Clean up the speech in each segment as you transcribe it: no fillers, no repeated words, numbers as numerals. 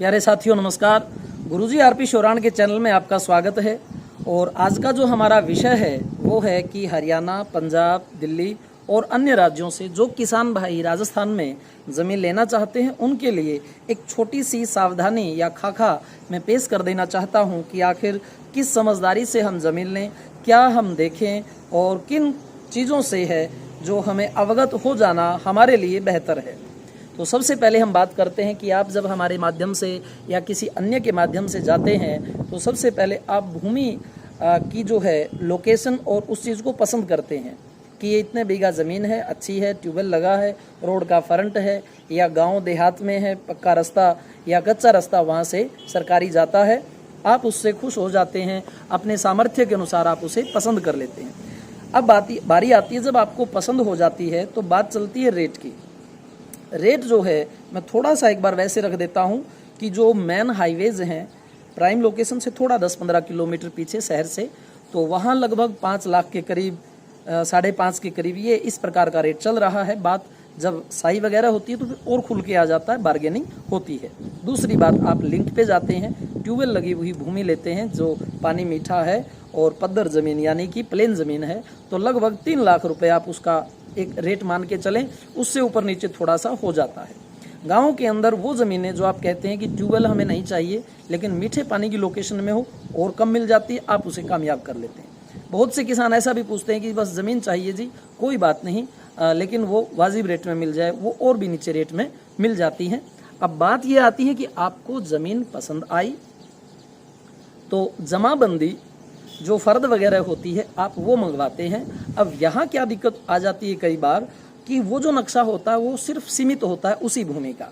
प्यारे साथियों नमस्कार। गुरुजी आरपी शोराण के चैनल में आपका स्वागत है। और आज का जो हमारा विषय है वो है कि हरियाणा, पंजाब, दिल्ली और अन्य राज्यों से जो किसान भाई राजस्थान में ज़मीन लेना चाहते हैं उनके लिए एक छोटी सी सावधानी या खाका मैं पेश कर देना चाहता हूं कि आखिर किस समझदारी से हम ज़मीन लें, क्या हम देखें और किन चीज़ों से है जो हमें अवगत हो जाना हमारे लिए बेहतर है। तो सबसे पहले हम बात करते हैं कि आप जब हमारे माध्यम से या किसी अन्य के माध्यम से जाते हैं तो सबसे पहले आप भूमि की जो है लोकेशन और उस चीज़ को पसंद करते हैं कि ये इतने बीघा ज़मीन है, अच्छी है, ट्यूबवेल लगा है, रोड का फ्रंट है या गांव देहात में है, पक्का रास्ता या कच्चा रास्ता वहाँ से सरकारी जाता है। आप उससे खुश हो जाते हैं, अपने सामर्थ्य के अनुसार आप उसे पसंद कर लेते हैं। अब बारी आती है जब आपको पसंद हो जाती है तो बात चलती है रेट की। रेट जो है मैं थोड़ा सा एक बार वैसे रख देता हूँ कि जो मेन हाईवेज हैं प्राइम लोकेशन से थोड़ा 10-15 किलोमीटर पीछे शहर से, तो वहाँ लगभग 5 लाख के करीब, 5.5 के करीब ये इस प्रकार का रेट चल रहा है। बात जब साई वगैरह होती है तो फिर और खुल के आ जाता है, बार्गेनिंग होती है। दूसरी बात, आप लिंक पे जाते हैं, ट्यूबवेल लगी हुई भूमि लेते हैं जो पानी मीठा है और पद्दर ज़मीन यानी कि प्लेन ज़मीन है, तो लगभग 3 लाख रुपए आप उसका एक रेट मान के चलें, उससे ऊपर नीचे थोड़ा सा हो जाता है। गांव के अंदर वो ज़मीनें जो आप कहते हैं कि ट्यूबवेल हमें नहीं चाहिए लेकिन मीठे पानी की लोकेशन में हो और कम मिल जाती है, आप उसे कामयाब कर लेते हैं। बहुत से किसान ऐसा भी पूछते हैं कि बस ज़मीन चाहिए जी, कोई बात नहीं, लेकिन वो वाजिब रेट में मिल जाए, वो और भी नीचे रेट में मिल जाती हैं। अब बात ये आती है कि आपको ज़मीन पसंद आई तो जमाबंदी जो फ़र्द वगैरह होती है आप वो मंगवाते हैं। अब यहाँ क्या दिक्कत आ जाती है कई बार कि वो जो नक्शा होता है वो सिर्फ सीमित होता है उसी भूमि का,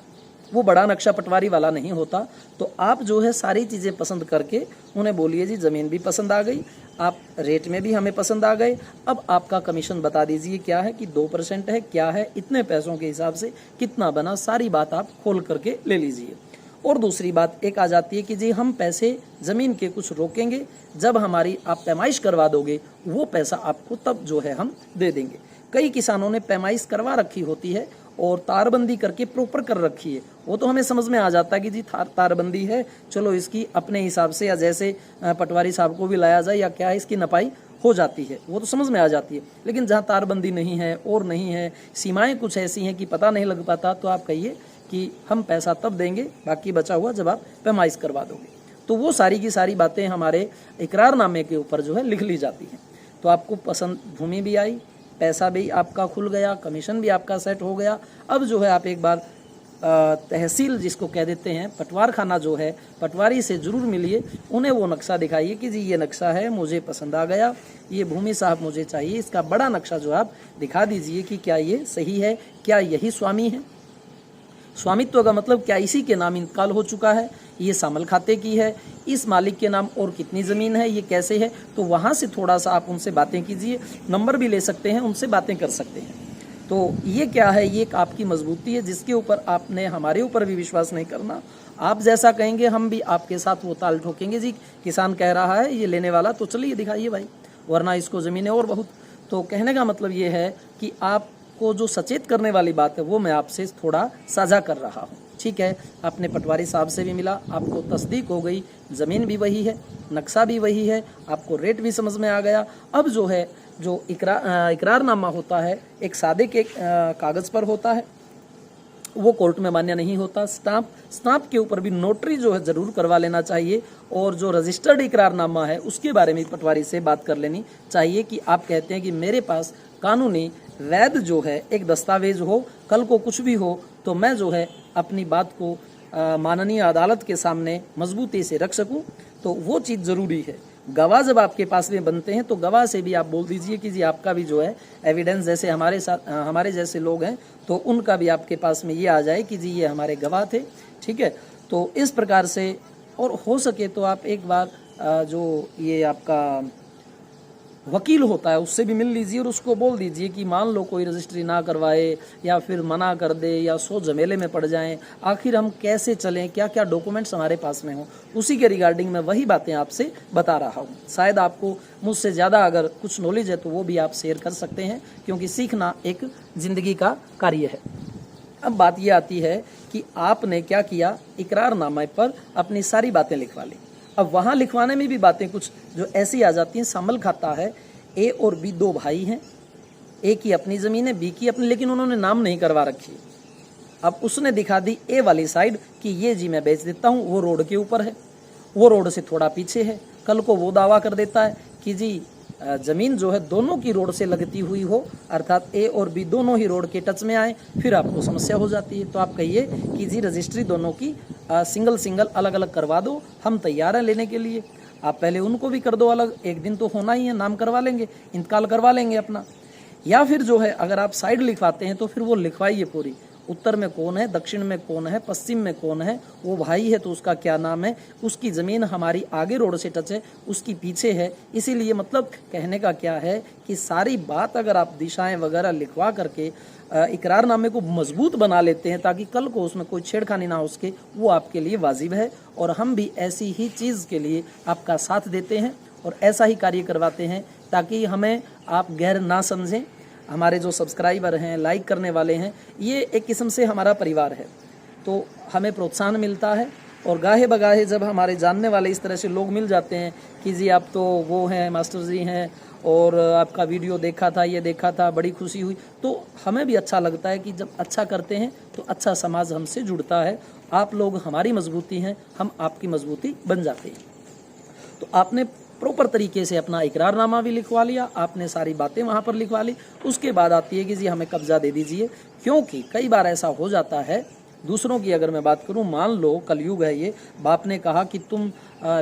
वो बड़ा नक्शा पटवारी वाला नहीं होता। तो आप जो है सारी चीज़ें पसंद करके उन्हें बोलिए जी ज़मीन भी पसंद आ गई, आप रेट में भी हमें पसंद आ गए, अब आपका कमीशन बता दीजिए क्या है कि 2% है, क्या है, इतने पैसों के हिसाब से कितना बना, सारी बात आप खोल करके ले लीजिए। और दूसरी बात एक आ जाती है कि जी हम पैसे ज़मीन के कुछ रोकेंगे, जब हमारी आप पैमाइश करवा दोगे वो पैसा आपको तब जो है हम दे देंगे। कई किसानों ने पैमाइश करवा रखी होती है और तारबंदी करके प्रॉपर कर रखी है, वो तो हमें समझ में आ जाता है कि जी तारबंदी है, चलो इसकी अपने हिसाब से या जैसे पटवारी साहब को भी लाया जाए या क्या है इसकी नपाई हो जाती है, वो तो समझ में आ जाती है। लेकिन जहाँ तारबंदी नहीं है और नहीं है, सीमाएं कुछ ऐसी हैं कि पता नहीं लग पाता, तो आप कहिए कि हम पैसा तब देंगे, बाकी बचा हुआ जब आप पैमाइश करवा दोगे। तो वो सारी की सारी बातें हमारे इकरारनामे के ऊपर जो है लिख ली जाती हैं। तो आपको पसंद भूमि भी आई, पैसा भी आपका खुल गया, कमीशन भी आपका सेट हो गया। अब जो है आप एक बार तहसील जिसको कह देते हैं, पटवार खाना जो है, पटवारी से ज़रूर मिलिए, उन्हें वो नक्शा दिखाइए कि जी ये नक्शा है, मुझे पसंद आ गया, ये भूमि साहब मुझे चाहिए, इसका बड़ा नक्शा जो आप दिखा दीजिए कि क्या ये सही है, क्या यही स्वामी है, स्वामित्व का मतलब क्या इसी के नाम इंतकाल हो चुका है, ये शामिल खाते की है, इस मालिक के नाम और कितनी ज़मीन है, ये कैसे है। तो वहाँ से थोड़ा सा आप उनसे बातें कीजिए, नंबर भी ले सकते हैं, उनसे बातें कर सकते हैं। तो ये क्या है, ये एक आपकी मजबूती है जिसके ऊपर आपने हमारे ऊपर भी विश्वास नहीं करना। आप जैसा कहेंगे हम भी आपके साथ वो ताल ठोकेंगे। जी किसान कह रहा है ये लेने वाला, तो चलिए दिखाइए भाई, वरना इसको ज़मीनें और बहुत। तो कहने का मतलब ये है कि आप को जो सचेत करने वाली बात है वो मैं आपसे थोड़ा साझा कर रहा हूँ। ठीक है, आपने पटवारी साहब से भी मिला, आपको तस्दीक हो गई, ज़मीन भी वही है, नक्शा भी वही है, आपको रेट भी समझ में आ गया। अब जो है जो इकरारनामा होता है एक सादे के कागज़ पर होता है, वो कोर्ट में मान्य नहीं होता। स्टाम्प के ऊपर भी नोटरी जो है ज़रूर करवा लेना चाहिए। और जो रजिस्टर्ड इकरारनामा है उसके बारे में पटवारी से बात कर लेनी चाहिए कि आप कहते हैं कि मेरे पास कानूनी वैध जो है एक दस्तावेज हो, कल को कुछ भी हो तो मैं जो है अपनी बात को माननीय अदालत के सामने मजबूती से रख सकूं, तो वो चीज़ ज़रूरी है। गवाह जब आपके पास में बनते हैं तो गवाह से भी आप बोल दीजिए कि जी आपका भी जो है एविडेंस, जैसे हमारे साथ हमारे जैसे लोग हैं तो उनका भी आपके पास में ये आ जाए कि जी ये हमारे गवाह थे। ठीक है, तो इस प्रकार से, और हो सके तो आप एक बार जो ये आपका वकील होता है उससे भी मिल लीजिए और उसको बोल दीजिए कि मान लो कोई रजिस्ट्री ना करवाए या फिर मना कर दे या 100 झमेले में पड़ जाएं, आखिर हम कैसे चलें, क्या क्या डॉक्यूमेंट्स हमारे पास में हो, उसी के रिगार्डिंग मैं वही बातें आपसे बता रहा हूँ। शायद आपको मुझसे ज़्यादा अगर कुछ नॉलेज है तो वो भी आप शेयर कर सकते हैं, क्योंकि सीखना एक ज़िंदगी का कार्य है। अब बात ये आती है कि आपने क्या किया, इकरारनामे पर अपनी सारी बातें लिखवा ली। अब वहाँ लिखवाने में भी बातें कुछ जो ऐसी आ जाती हैं, शामिल खाता है ए और बी दो भाई हैं, ए की अपनी ज़मीन है, बी की अपनी, लेकिन उन्होंने नाम नहीं करवा रखी। अब उसने दिखा दी ए वाली साइड कि ये जी मैं बेच देता हूँ, वो रोड के ऊपर है, वो रोड से थोड़ा पीछे है। कल को वो दावा कर देता है कि जी ज़मीन जो है दोनों की रोड से लगती हुई हो, अर्थात ए और बी दोनों ही रोड के टच में आए, फिर आपको समस्या हो जाती है। तो आप कहिए कि जी रजिस्ट्री दोनों की सिंगल सिंगल अलग अलग करवा दो, हम तैयार हैं लेने के लिए। आप पहले उनको भी कर दो अलग, एक दिन तो होना ही है, नाम करवा लेंगे, इंतकाल करवा लेंगे अपना। या फिर जो है अगर आप साइड लिखवाते हैं तो फिर वो लिखवाइए पूरी, उत्तर में कौन है, दक्षिण में कौन है, पश्चिम में कौन है, वो भाई है तो उसका क्या नाम है, उसकी ज़मीन हमारी आगे रोड से टच है, उसकी पीछे है। इसीलिए मतलब कहने का क्या है कि सारी बात अगर आप दिशाएं वगैरह लिखवा करके इकरारनामे को मजबूत बना लेते हैं ताकि कल को उसमें कोई छेड़खानी ना हो सके, वो आपके लिए वाजिब है। और हम भी ऐसी ही चीज़ के लिए आपका साथ देते हैं और ऐसा ही कार्य करवाते हैं ताकि हमें आप गैर ना समझें। हमारे जो सब्सक्राइबर हैं, लाइक करने वाले हैं, ये एक किस्म से हमारा परिवार है, तो हमें प्रोत्साहन मिलता है। और गाहे बगाहे जब हमारे जानने वाले इस तरह से लोग मिल जाते हैं कि जी आप तो वो हैं, मास्टर जी हैं, और आपका वीडियो देखा था, ये देखा था, बड़ी खुशी हुई, तो हमें भी अच्छा लगता है कि जब अच्छा करते हैं तो अच्छा समाज हमसे जुड़ता है। आप लोग हमारी मजबूती हैं, हम आपकी मजबूती बन जाते हैं। तो आपने प्रॉपर तरीके से अपना इकरारनामा भी लिखवा लिया, आपने सारी बातें वहाँ पर लिखवा ली। उसके बाद आती है कि जी हमें कब्जा दे दीजिए, क्योंकि कई बार ऐसा हो जाता है। दूसरों की अगर मैं बात करूं, मान लो कलयुग है ये, बाप ने कहा कि तुम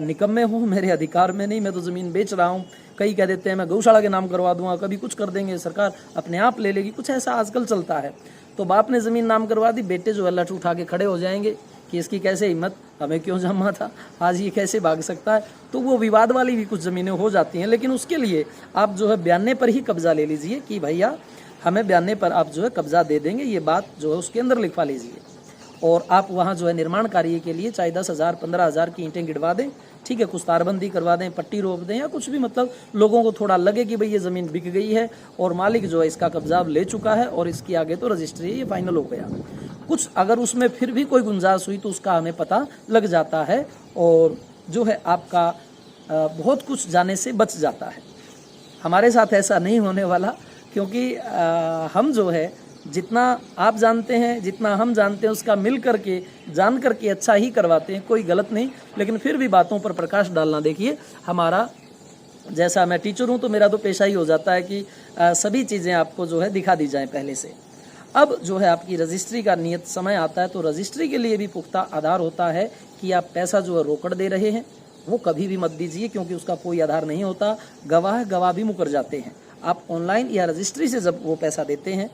निकम्मे हो, मेरे अधिकार में नहीं, मैं तो ज़मीन बेच रहा हूं। कई कह देते हैं मैं गौशाला के नाम करवा दूंगा, कभी कुछ कर देंगे, सरकार अपने आप ले लेगी, कुछ ऐसा आजकल चलता है। तो बाप ने ज़मीन नाम करवा दी, बेटे जो है लठ उठा के खड़े हो जाएंगे कि इसकी कैसे हिम्मत, हमें क्यों जमा था, आज ये कैसे भाग सकता है। तो वो विवाद वाली भी कुछ ज़मीनें हो जाती हैं। लेकिन उसके लिए आप जो है बयाने पर ही कब्जा ले लीजिए कि भैया हमें बयाने पर आप जो है कब्जा दे देंगे, ये बात जो है उसके अंदर लिखवा लीजिए। और आप वहाँ जो है निर्माण कार्य के लिए चाहे 10,000 15,000 की ईंटें गिरवा दें, ठीक है, कुछ तारबंदी करवा दें, पट्टी रोप दें, या कुछ भी, मतलब लोगों को थोड़ा लगे कि भाई ये ज़मीन बिक गई है और मालिक जो है इसका कब्जा ले चुका है और इसकी आगे तो रजिस्ट्री ये फाइनल हो गया। कुछ अगर उसमें फिर भी कोई गुंजाइश हुई तो उसका हमें पता लग जाता है और जो है आपका बहुत कुछ जाने से बच जाता है। हमारे साथ ऐसा नहीं होने वाला, क्योंकि हम जो है जितना आप जानते हैं, जितना हम जानते हैं, उसका मिल करके जान करके अच्छा ही करवाते हैं, कोई गलत नहीं। लेकिन फिर भी बातों पर प्रकाश डालना, देखिए हमारा, जैसा मैं टीचर हूं तो मेरा तो पेशा ही हो जाता है कि सभी चीज़ें आपको जो है दिखा दी जाएं पहले से। अब जो है आपकी रजिस्ट्री का नियत समय आता है, तो रजिस्ट्री के लिए भी पुख्ता आधार होता है कि आप पैसा जो है रोकड़ दे रहे हैं, वो कभी भी मत दीजिए, क्योंकि उसका कोई आधार नहीं होता। गवाह भी मुकर जाते हैं। आप ऑनलाइन या रजिस्ट्री से जब वो पैसा देते हैं,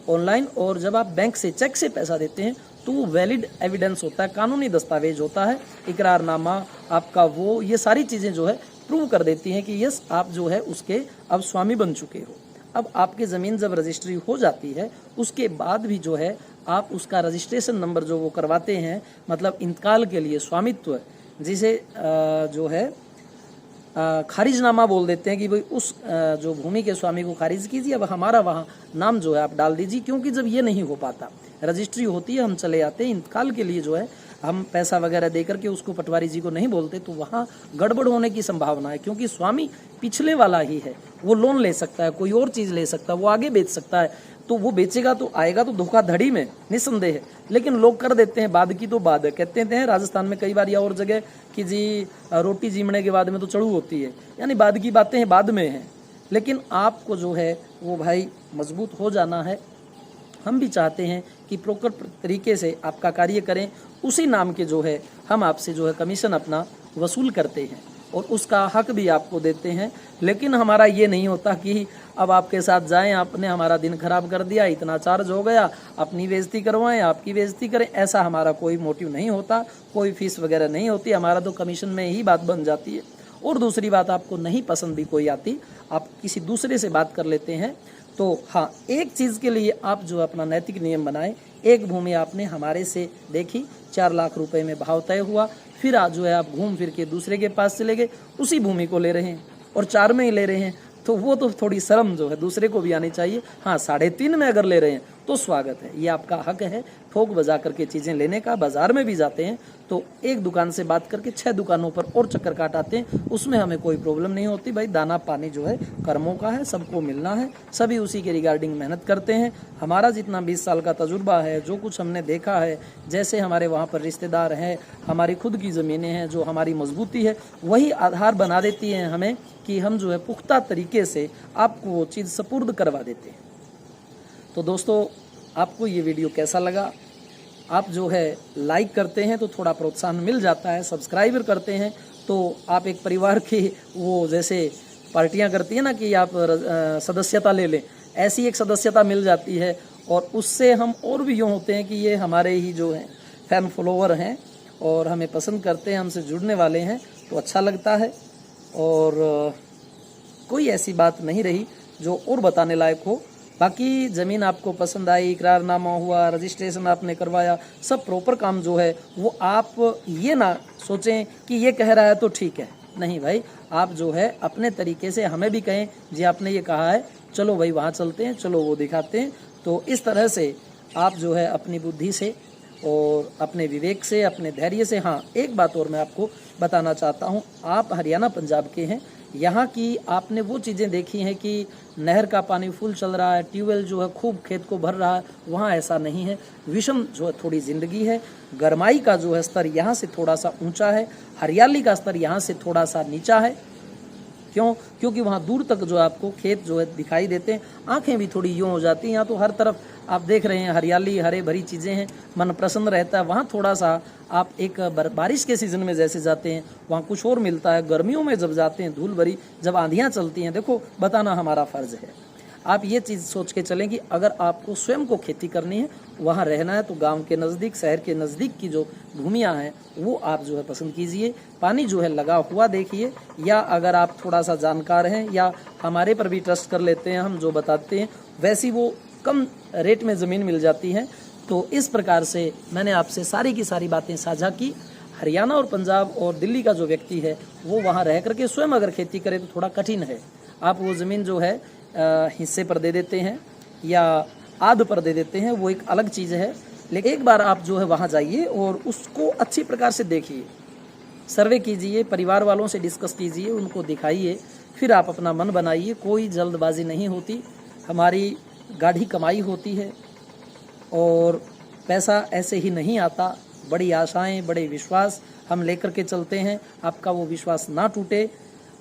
ऑनलाइन, और जब आप बैंक से चेक से पैसा देते हैं तो वो वैलिड एविडेंस होता है, कानूनी दस्तावेज होता है, इकरारनामा आपका, वो ये सारी चीज़ें जो है प्रूव कर देती हैं कि यस आप जो है उसके अब स्वामी बन चुके हो। अब आपकी ज़मीन जब रजिस्ट्री हो जाती है उसके बाद भी जो है आप उसका रजिस्ट्रेशन नंबर जो वो करवाते हैं, मतलब इंतकाल के लिए स्वामित्व, जिसे जो है खारिजनामा बोल देते हैं कि भाई उस जो भूमि के स्वामी को खारिज कीजिए, अब हमारा वहाँ नाम जो है आप डाल दीजिए। क्योंकि जब ये नहीं हो पाता, रजिस्ट्री होती है, हम चले आते हैं, इंतकाल के लिए जो है हम पैसा वगैरह दे करके उसको पटवारी जी को नहीं बोलते, तो वहाँ गड़बड़ होने की संभावना है। क्योंकि स्वामी पिछले वाला ही है, वो लोन ले सकता है, कोई और चीज़ ले सकता है, वो आगे बेच सकता है, तो वो बेचेगा तो आएगा तो धोखाधड़ी में निस्संदेह है। लेकिन लोग कर देते हैं बाद की तो बाद, कहते हैं राजस्थान में कई बार या और जगह कि जी रोटी जीमने के बाद में तो चढ़ू होती है, यानी बाद की बातें हैं, बाद में हैं। लेकिन आपको जो है वो भाई मजबूत हो जाना है। हम भी चाहते हैं कि प्रॉपर तरीके से आपका कार्य करें, उसी नाम के जो है हम आपसे जो है कमीशन अपना वसूल करते हैं और उसका हक भी आपको देते हैं। लेकिन हमारा ये नहीं होता कि अब आपके साथ जाएं, आपने हमारा दिन खराब कर दिया, इतना चार्ज हो गया, अपनी बेइज्जती करवाएं, आपकी बेइज्जती करें, ऐसा हमारा कोई मोटिव नहीं होता, कोई फीस वगैरह नहीं होती, हमारा तो कमीशन में ही बात बन जाती है। और दूसरी बात, आपको नहीं पसंद भी कोई आती, आप किसी दूसरे से बात कर लेते हैं, तो हाँ, एक चीज़ के लिए आप जो अपना नैतिक नियम बनाएं। एक भूमि आपने हमारे से देखी, 4 लाख रुपए में भाव तय हुआ, फिर आज जो है आप घूम फिर के दूसरे के पास चले गए, उसी भूमि को ले रहे हैं और 4 में ही ले रहे हैं, तो वो तो थोड़ी शर्म जो है दूसरे को भी आनी चाहिए। हाँ, 3.5 में अगर ले रहे हैं तो स्वागत है, ये आपका हक है ठोक बजा करके चीज़ें लेने का। बाजार में भी जाते हैं तो एक दुकान से बात करके 6 दुकानों पर और चक्कर काट आते हैं, उसमें हमें कोई प्रॉब्लम नहीं होती। भाई दाना पानी जो है कर्मों का है, सबको मिलना है, सभी उसी के रिगार्डिंग मेहनत करते हैं। हमारा जितना 20 साल का तजुर्बा है, जो कुछ हमने देखा है, जैसे हमारे वहाँ पर रिश्तेदार हैं, हमारी खुद की ज़मीनें हैं, जो हमारी मजबूती है वही आधार बना देती हैं हमें कि हम जो है पुख्ता तरीके से आपको वो चीज़ सपुर्द करवा देते हैं। तो दोस्तों, आपको ये वीडियो कैसा लगा? आप जो है लाइक करते हैं तो थोड़ा प्रोत्साहन मिल जाता है, सब्सक्राइबर करते हैं तो आप एक परिवार की वो जैसे पार्टियां करती है ना कि आप सदस्यता ले लें, ऐसी एक सदस्यता मिल जाती है और उससे हम और भी यूँ होते हैं कि ये हमारे ही जो हैं फैन फॉलोवर हैं और हमें पसंद करते हैं, हमसे जुड़ने वाले हैं, तो अच्छा लगता है। और कोई ऐसी बात नहीं रही जो और बताने लायक हो। बाकी ज़मीन आपको पसंद आई, इकरारनामा हुआ, रजिस्ट्रेशन आपने करवाया, सब प्रॉपर काम जो है वो आप ये ना सोचें कि ये कह रहा है तो ठीक है। नहीं भाई, आप जो है अपने तरीके से हमें भी कहें जी आपने ये कहा है, चलो भाई वहाँ चलते हैं, चलो वो दिखाते हैं। तो इस तरह से आप जो है अपनी बुद्धि से और अपने विवेक से, अपने धैर्य से। हाँ, एक बात और मैं आपको बताना चाहता हूँ, आप हरियाणा पंजाब के हैं, यहाँ की आपने वो चीज़ें देखी हैं कि नहर का पानी फुल चल रहा है, ट्यूबवेल जो है खूब खेत को भर रहा है, वहाँ ऐसा नहीं है। विषम जो है थोड़ी ज़िंदगी है, गरमाई का जो है स्तर यहाँ से थोड़ा सा ऊंचा है, हरियाली का स्तर यहाँ से थोड़ा सा नीचा है। क्यों? क्योंकि वहाँ दूर तक जो आपको खेत जो है दिखाई देते हैं, आंखें भी थोड़ी यूँ हो जाती हैं। यहाँ तो हर तरफ आप देख रहे हैं हरियाली, हरे भरी चीज़ें हैं, मन प्रसन्न रहता है। वहाँ थोड़ा सा आप एक बारिश के सीज़न में जैसे जाते हैं वहाँ कुछ और मिलता है, गर्मियों में जब जाते हैं धूल भरी जब आंधियाँ चलती हैं, देखो बताना हमारा फ़र्ज़ है। आप ये चीज़ सोच के चलें कि अगर आपको स्वयं को खेती करनी है, वहाँ रहना है, तो गांव के नज़दीक, शहर के नज़दीक की जो भूमियाँ हैं वो आप जो है पसंद कीजिए। पानी जो है लगा हुआ देखिए, या अगर आप थोड़ा सा जानकार हैं या हमारे पर भी ट्रस्ट कर लेते हैं, हम जो बताते हैं वैसी वो कम रेट में ज़मीन मिल जाती है। तो इस प्रकार से मैंने आपसे सारी की सारी बातें साझा की। हरियाणा और पंजाब और दिल्ली का जो व्यक्ति है वो वहाँ रह करके स्वयं अगर खेती करे तो थोड़ा कठिन है। आप वो ज़मीन जो है हिस्से पर दे देते हैं या आध पर दे देते हैं, वो एक अलग चीज़ है। लेकिन एक बार आप जो है वहाँ जाइए और उसको अच्छी प्रकार से देखिए, सर्वे कीजिए, परिवार वालों से डिस्कस कीजिए, उनको दिखाइए, फिर आप अपना मन बनाइए। कोई जल्दबाजी नहीं होती, हमारी गाढ़ी कमाई होती है और पैसा ऐसे ही नहीं आता। बड़ी आशाएं, बड़े विश्वास हम लेकर के चलते हैं। आपका वो विश्वास ना टूटे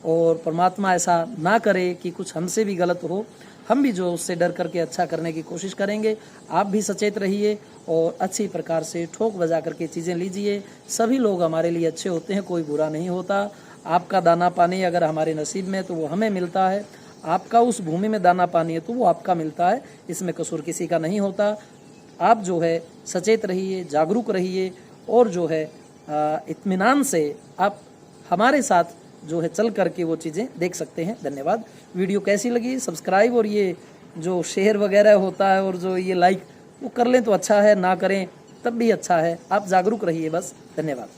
और परमात्मा ऐसा ना करे कि कुछ हमसे भी गलत हो। हम भी जो उससे डर करके अच्छा करने की कोशिश करेंगे। आप भी सचेत रहिए और अच्छी प्रकार से ठोक बजा करके चीज़ें लीजिए। सभी लोग हमारे लिए अच्छे होते हैं, कोई बुरा नहीं होता। आपका दाना पानी अगर हमारे नसीब में है तो वो हमें मिलता है, आपका उस भूमि में दाना पानी है तो वो आपका मिलता है, इसमें कसूर किसी का नहीं होता। आप जो है सचेत रहिए, जागरूक रहिए और जो है इत्मीनान से आप हमारे साथ जो है चल करके वो चीज़ें देख सकते हैं। धन्यवाद। वीडियो कैसी लगी? सब्सक्राइब और ये जो शेयर वगैरह होता है और जो ये लाइक वो कर लें तो अच्छा है, ना करें तब भी अच्छा है। आप जागरूक रहिए बस। धन्यवाद।